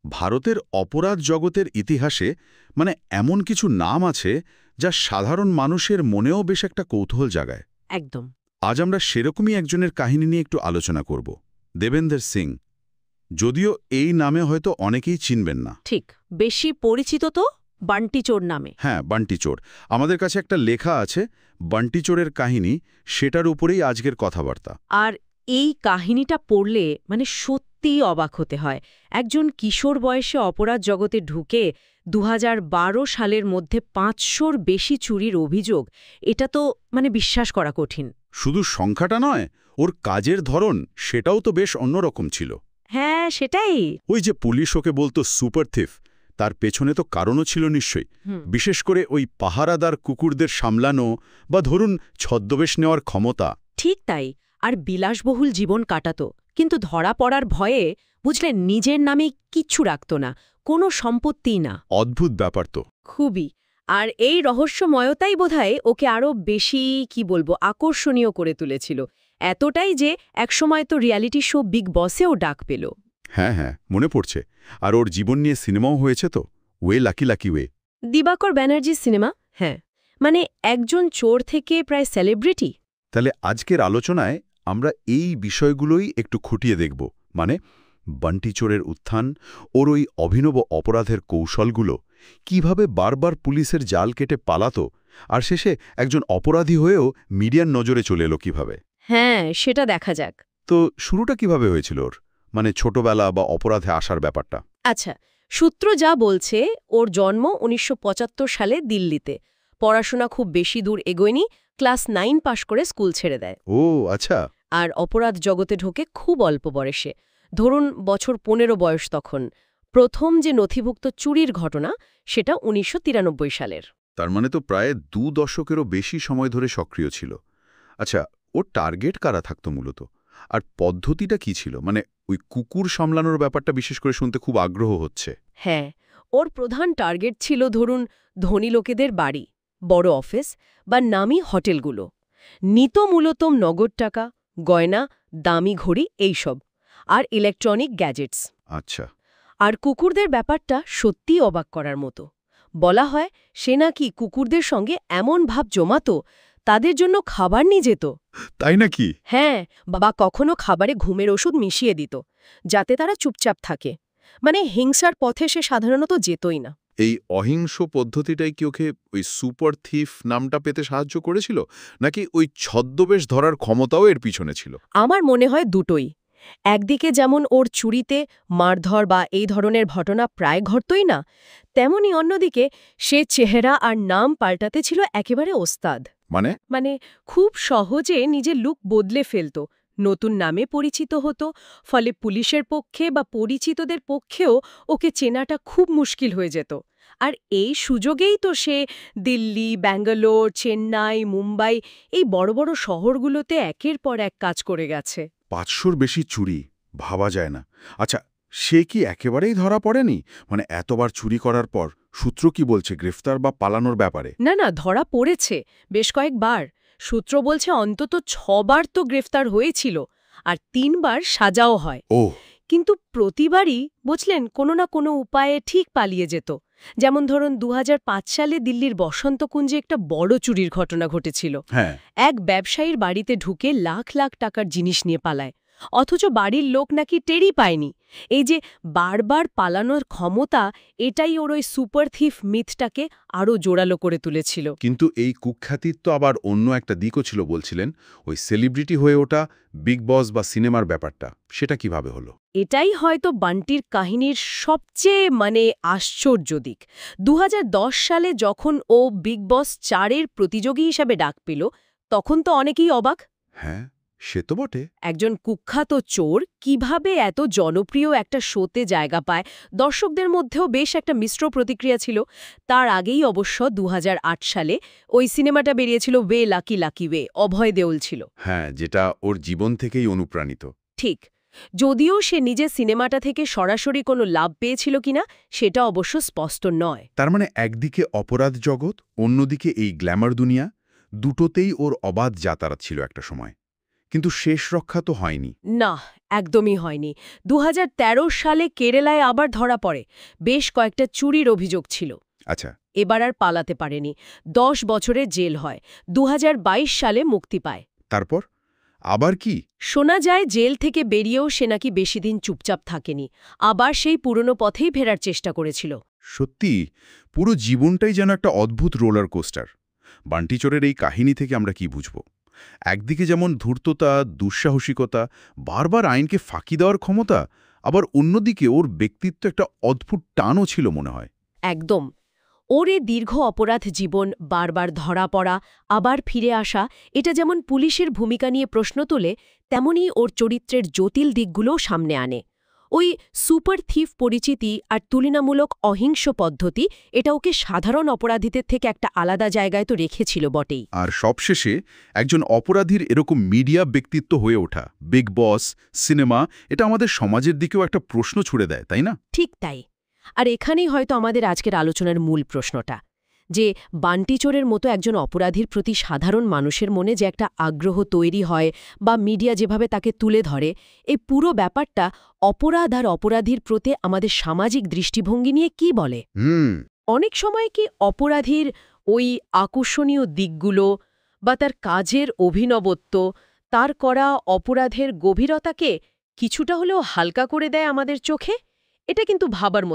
ভারতের অপরাধ জগতের ইতিহাসে মানে এমন কিছু নাম আছে যা সাধারণ মানুষের মনেও বেশ একটা কৌতূহল জাগায়। একদম। আজ আমরা সেরকমই একজনের কাহিনী নিয়ে একটু আলোচনা করব, দেবেন্দর সিং। যদিও এই নামে হয়তো অনেকেই চিনবেন না। ঠিক, বেশি পরিচিত তো বান্টি চোর নামে। হ্যাঁ, বান্টি চোর। আমাদের কাছে একটা লেখা আছে বান্টি চোরের কাহিনী, সেটার উপরেই আজকের কথাবার্তা। আর এই কাহিনীটা পড়লে মানে সত্যিই অবাক হতে হয়। একজন কিশোর বয়সে অপরাধ জগতে ঢুকে ২০১২ সালের মধ্যে ৫০০র বেশি চুরির অভিযোগ, এটা তো মানে বিশ্বাস করা কঠিন। শুধু সংখ্যাটা নয়, ওর কাজের ধরন সেটাও তো বেশ অন্যরকম ছিল। হ্যাঁ, সেটাই। ওই যে পুলিশ ওকে বলতো সুপার থিফ, তার পেছনে তো কারণও ছিল নিশ্চয়ই। বিশেষ করে ওই পাহারাদার কুকুরদের সামলানো বা ধরুন ছদ্মবেশ নেওয়ার ক্ষমতা। ঠিক তাই। আর বিলাসবহুল জীবন কাটাতো, কিন্তু ধরা পড়ার ভয়ে বুঝলেন নিজের নামে কিচ্ছু রাখত না, কোনো সম্পত্তিই না। অদ্ভুত ব্যাপার তো। খুবই। আর এই রহস্যময়তাই বোধহয় ওকে আরও বেশি আকর্ষণীয় করে তুলেছিল। এতটাই যে একসময় তো রিয়ালিটি শো বিগ বসেও ডাক পেল। হ্যাঁ হ্যাঁ, মনে পড়ছে। আর ওর জীবন নিয়ে সিনেমাও হয়েছে তো, ওয়ে লাকি লাকি ওয়ে। দিবাকর ব্যানার্জির সিনেমা। হ্যাঁ, মানে একজন চোর থেকে প্রায় সেলিব্রিটি। তাহলে আজকের আলোচনায় আমরা এই বিষয়গুলোই একটু খুঁটিয়ে দেখব। মানে বান্টি চোরের উত্থান, ওর ওই অভিনব অপরাধের কৌশলগুলো, কিভাবে বারবার পুলিশের জাল কেটে পালাতো, আর শেষে একজন অপরাধী হয়েও মিডিয়ার নজরে চলে এলো কিভাবে। হ্যাঁ, সেটা দেখা যাক। তো শুরুটা কিভাবে হয়েছিল ওর, মানে ছোটবেলা বা অপরাধে আসার ব্যাপারটা? আচ্ছা, সূত্র যা বলছে, ওর জন্ম ১৯৭৫ সালে দিল্লিতে। পড়াশোনা খুব বেশি দূর এগোয়নি, ক্লাস 9 পাশ করে স্কুল ছেড়ে দেয়। ও আচ্ছা। আর অপরাধ জগতে ঢোকে খুব অল্প বয়সে, ধরুন বছর ১৫ বয়স তখন। প্রথম যে নথিভুক্ত চুরির ঘটনা, সেটা ১৯৯৩ সালের। তার মানে তো প্রায় ২ দশকেরও বেশি সময় ধরে সক্রিয় ছিল। আচ্ছা, ওর টার্গেট কারা থাকতো মূলত, আর পদ্ধতিটা কি ছিল? মানে ওই কুকুর সামলানোর ব্যাপারটা বিশেষ করে শুনতে খুব আগ্রহ হচ্ছে। হ্যাঁ, ওর প্রধান টার্গেট ছিল ধরুন ধনী লোকেদের বাড়ি, বড় অফিস বা নামী হোটেলগুলো। নিত মূলত নগদ টাকা, গয়না, দামি ঘড়ি এইসব, আর ইলেকট্রনিক গ্যাজেটস। আচ্ছা। আর কুকুরদের ব্যাপারটা সত্যিই অবাক করার মতো। বলা হয় সে নাকি কুকুরদের সঙ্গে এমন ভাব জমাতো, তাদের জন্য খাবার নিয়ে যেত। তাই নাকি? হ্যাঁ, বা কখনো খাবারে ঘুমের ওষুধ মিশিয়ে দিত, যাতে তারা চুপচাপ থাকে। মানে হিংসার পথে সে সাধারণত যেতই না। এই অহিংস পদ্ধতিটাই কি ওকে ওই সুপার থিফ নামটা পেতে সাহায্য করেছিল, নাকি ওই ছদ্মবেশ ধরার ক্ষমতাও এর পিছনে ছিল? আমার মনে হয় দুটোই। একদিকে যেমন ওর চুরিতে মারধর বা এই ধরনের ঘটনা প্রায় ঘটতই না, তেমনি অন্যদিকে সে চেহারা আর নাম পাল্টাতে ছিল একেবারে ওস্তাদ। মানে খুব সহজে নিজের লুক বদলে ফেলত, নতুন নামে পরিচিত হতো, ফলে পুলিশের পক্ষে বা পরিচিতদের পক্ষেও ওকে চেনাটা খুব মুশকিল হয়ে যেত। আর এই সুযোগেই তো সে দিল্লি, ব্যাঙ্গালোর, চেন্নাই, মুম্বাই এই বড় বড় শহরগুলোতে একের পর এক কাজ করে গেছে। ৫০০র বেশি চুরি, ভাবা যায় না। আচ্ছা, সে কি একেবারেই ধরা পড়েনি? মানে এতবার চুরি করার পর সূত্র কি বলছে, গ্রেফতার বা পালানোর ব্যাপারে? না না, ধরা পড়েছে বেশ কয়েকবার। সূত্র বলছে অন্তত ৬বার তো গ্রেফতার হয়েছিল, আর ৩বার সাজাও হয়। ও, কিন্তু প্রতিবারই বুঝলেন কোনো না কোনো উপায়ে ঠিক পালিয়ে যেত। যেমন ধরুন ২০০৫ সালে দিল্লির বসন্তকুঞ্জে একটা বড় চুরির ঘটনা ঘটেছিল। হ্যাঁ। এক ব্যবসায়ীর বাড়িতে ঢুকে লাখ লাখ টাকার জিনিস নিয়ে পালায়, অথচ বাড়ির লোক নাকি টেরই পায়নি। এই যে বারবার পালানোর ক্ষমতা, এটাই ওর ওই সুপার থিফ মিথটাকে আরও জোরালো করে তুলেছিল। কিন্তু এই কুখ্যাতির তো আবার অন্য একটা দিকও ছিল বলছিলেন, ওই সেলিব্রিটি হয়ে ওঠা, বিগ বস বা সিনেমার ব্যাপারটা, সেটা কিভাবে হলো? এটাই হয়তো বান্টির কাহিনীর সবচেয়ে আশ্চর্য দিক। ২০১০ সালে যখন ও বিগ বস ৪-এর প্রতিযোগী হিসাবে ডাক পেল, তখন তো অনেকেই অবাক। হ্যাঁ, সে তো বটে। একজন কুখ্যাত চোর কিভাবে এত জনপ্রিয় একটা শোতে জায়গা পায়, দর্শকদের মধ্যেও বেশ একটা মিশ্র প্রতিক্রিয়া ছিল। তার আগেই অবশ্য ২০০৮ সালে ওই সিনেমাটা বেরিয়েছিল ওয়ে লাকি লাকি ওয়ে, অভয় দেওল ছিল। হ্যাঁ, যেটা ওর জীবন থেকেই অনুপ্রাণিত। ঠিক। যদিও সে নিজে সিনেমাটা থেকে সরাসরি কোনো লাভ পেয়েছিল কিনা সেটা অবশ্য স্পষ্ট নয়। তার মানে একদিকে অপরাধ জগৎ, অন্যদিকে এই গ্ল্যামার দুনিয়া, দুটোতেই ওর অবাধ যাতায়াত ছিল একটা সময়। কিন্তু শেষ রক্ষা তো হয়নি। না, একদমই হয়নি। 2013 সালে কেরালায় আবার ধরা পড়ে। বেশ কয়েকটা চুরির অভিযোগ ছিল। আচ্ছা। এবার আর পালাতে পারেনি। 10 বছরের জেল হয়। 2022 সালে মুক্তি পায়। তারপর আবার কি? শোনা যায় জেল থেকে বেরিয়েও সে নাকি বেশি দিন চুপচাপ থাকেনি। আবার সেই পুরনো পথেই ফেরার চেষ্টা করেছিল। সত্যি, পুরো জীবনটাই যেন একটা অদ্ভুত রোলার কোস্টার। বান্টি চোরের এই কাহিনী থেকে আমরা কি বুঝব? একদিকে যেমন ধূর্ততা, দুঃসাহসিকতা, বারবার আইনকে ফাঁকি দেওয়ার ক্ষমতা, আবার অন্যদিকে ওর ব্যক্তিত্ব একটা অদ্ভুত টানও ছিল মনে হয়। একদম। ওর এ দীর্ঘ অপরাধ জীবন, বারবার ধরা পড়া, আবার ফিরে আসা, এটা যেমন পুলিশের ভূমিকা নিয়ে প্রশ্ন তোলে, তেমনি ওর চরিত্রের জটিল দিকগুলোও সামনে আনে। ওই সুপার থিফ পরিচিতি আর তুলনামূলক অহিংস পদ্ধতি, এটা ওকে সাধারণ অপরাধীদের থেকে একটা আলাদা জায়গায় তো রেখেছিল বটেই। আর সবশেষে একজন অপরাধীর এরকম মিডিয়া ব্যক্তিত্ব হয়ে ওঠা, বিগ বস, সিনেমা, এটা আমাদের সমাজের দিকেও একটা প্রশ্ন ছুড়ে দেয়, তাই না? ঠিক তাই। আর এখানেই হয়তো আমাদের আজকের আলোচনার মূল প্রশ্নটা, যে বান্টি চোরের মতো একজন অপরাধীর প্রতি সাধারণ মানুষের মনে যে একটা আগ্রহ তৈরি হয় বা মিডিয়া যেভাবে তাকে তুলে ধরে, এই পুরো ব্যাপারটা অপরাধ আর অপরাধীর প্রতি আমাদের সামাজিক দৃষ্টিভঙ্গি নিয়ে কি বলে? অনেক সময় কি অপরাধীর ওই আকর্ষণীয় দিকগুলো বা তার কাজের অভিনবত্ব, তার করা অপরাধের গভীরতাকে কিছুটা হলেও হালকা করে দেয় আমাদের চোখে? এটা কিন্তু ভাবার মতো।